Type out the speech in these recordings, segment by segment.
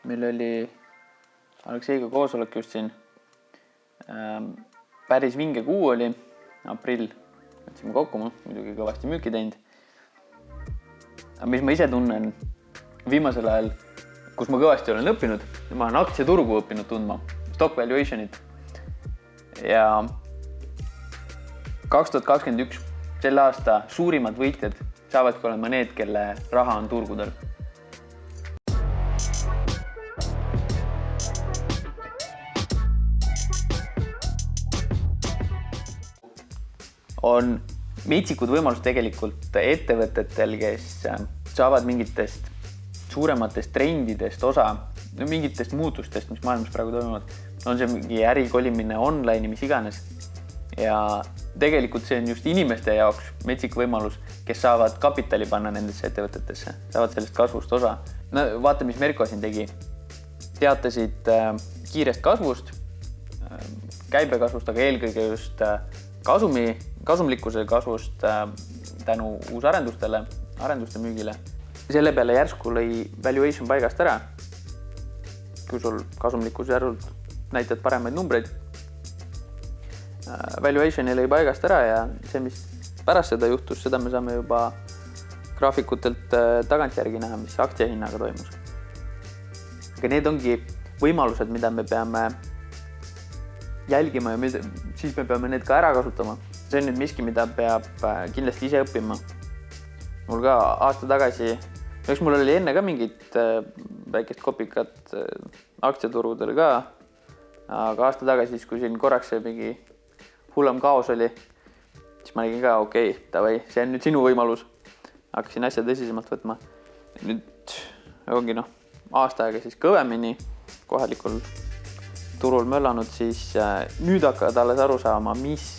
meil oli Alekseiga koosolek just siin. Päris vinge kuu oli, aprill. Võtsime kokku, muidugi kõvasti müüki teinud. Aga mis ma ise tunnen viimasel ajal, kus ma kõvasti olen õppinud, ma olen aktsiaturgu õppinud tundma, stock valuationit. Ja 2021, selle aasta suurimad võitjad saavadki olema need, kelle raha on turgudel. On metsikud võimalused tegelikult ettevõtetel, kes saavad mingitest suurematest trendidest osa, mingitest muutustest, mis maailmas praegu toimuvad. On see mingi ärikolimine online, mis iganes. Ja tegelikult see on just inimeste jaoks metsik võimalus, kes saavad kapitali panna nendesse ettevõtetesse, saavad sellest kasvust osa. No, vaata, mis Merko siin tegi. Teatasid kiirest kasvust, käibekasvust, aga eelkõige just kasumlikkuse kasvust tänu arenduste müügile. Selle peale järsku lõi valuation paigast ära, kui sul kasumlikkus järult näitad paremaid numbreid. Valuation lõi paigast ära ja see, mis pärast seda juhtus, seda me saame juba graafikutelt tagantjärgi näha, mis aktsiahinnaga toimus. Aga need ongi võimalused, mida me peame jälgima ja siis me peame need ka ära kasutama. See on nüüd miski, mida peab kindlasti ise õppima. Mul ka aasta tagasi, eks mul oli enne ka mingit väikest kopikat aktsiaturudel ka, aga aasta tagasi, kui siin korraks see mingi hullem kaos oli, siis ma nägin ka, okei, davai, see on nüüd sinu võimalus. Hakkasin asja tõsisemalt võtma. Nüüd ongi aasta aega siis kõvemini kohalikul turul möllanud, siis nüüd hakkavad alles aru saama, mis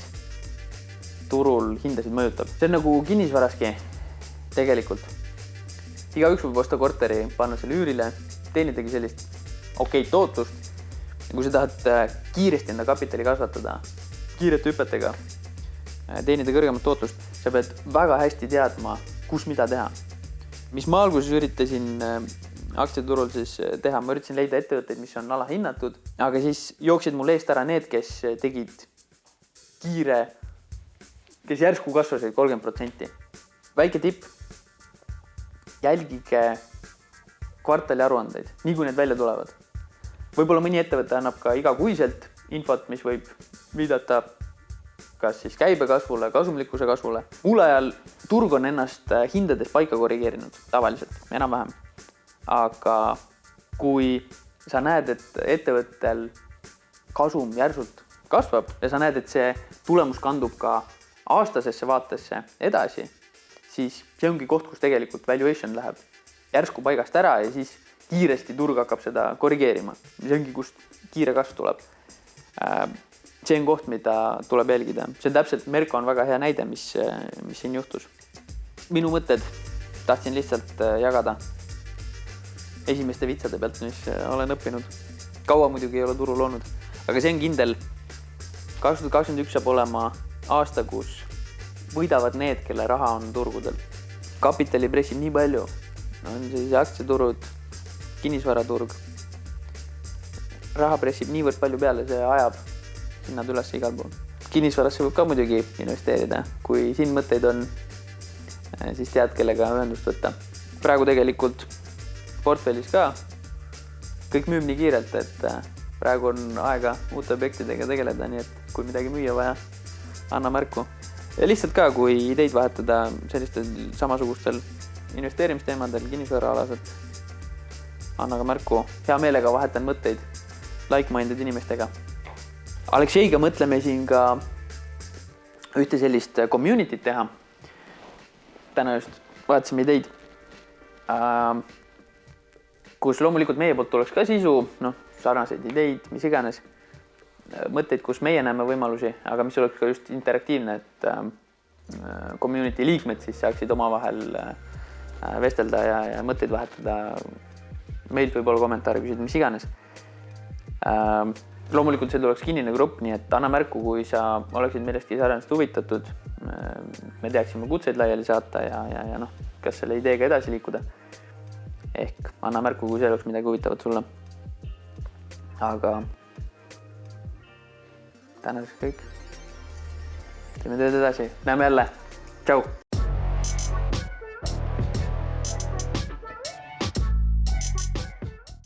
turul hindasid mõjutab. See on nagu kinnisvaraski tegelikult. Igaüks võib osta korteri, panna selle üürile, teenidagi sellist tootlust. Kui sa tahad kiiresti enda kapitali kasvatada, kiirete hüpetega, teenida kõrgemat tootlust, sa pead väga hästi teadma, kus mida teha. Mis ma alguses üritasin aktsiaturul siis teha, ma üritasin leida ettevõtteid, mis on alahinnatud, aga siis jooksid mul eest ära need, kes tegid kes järsku kasvasid 30%. Väike tipp, jälgige kvartali aruandeid, nii kui need välja tulevad. Võib-olla mõni ettevõte annab ka igakuiselt infot, mis võib viidata kas siis käibekasvule, kasumlikkuse kasvule. Muul ajal turg on ennast hindades paika korrigeerinud, tavaliselt, enam-vähem. Aga kui sa näed, et ettevõttel kasum järsult kasvab ja sa näed, et see tulemus kandub ka aastasesse vaatesse edasi, siis see ongi koht, kus tegelikult valuation läheb järsku paigast ära ja siis kiiresti turg hakkab seda korrigeerima. See ongi, kust kiire kasv tuleb. See on koht, mida tuleb jälgida. See on täpselt, Merko on väga hea näide, mis siin juhtus. Minu mõtted tahtsin lihtsalt jagada esimeste vitsade pealt, mis olen õppinud. Kaua muidugi ei ole turul olnud, aga see on kindel. 2021 saab olema aasta, kus võidavad need, kelle raha on turgudel. Kapitali pressib nii palju. On siis aktsiaturud, kinnisvaraturg. Raha pressib niivõrd palju peale, see ajab hinnad üles igal pool. Kinnisvarasse võib ka muidugi investeerida. Kui siin mõtteid on, siis tead, kellega ühendust võtta. Praegu tegelikult portfellis ka kõik müüb nii kiirelt, et praegu on aega uute objektidega tegeleda, nii et kui midagi müüa vaja, anna märku. Ja lihtsalt ka, kui ideid vahetada sellistel samasugustel investeerimisteemadel, kinnisvaraalaselt, anna ka märku. Hea meelega vahetan mõtteid like-minded inimestega. Alekseiga mõtleme siin ka ühte sellist community't teha. Täna just vahetasime ideid. Kus loomulikult meie poolt tuleks ka sisu, sarnaseid ideid, mis iganes, mõtteid, kus meie näeme võimalusi, aga mis oleks ka just interaktiivne, et community liikmed siis saaksid omavahel vestelda ja mõtteid vahetada. Meilt võib-olla kommentaare küsida, mis iganes. Loomulikult see tuleks kinnine grupp, nii et anna märku, kui sa oleksid millestki sarnast huvitatud. Me teaksime kutseid laiali saata ja kas selle ideega edasi liikuda. ehk anna märku, kui see oleks midagi huvitavat sulle. Aga tänaseks kõik. Teeme tööd edasi. Näeme jälle. Tšau!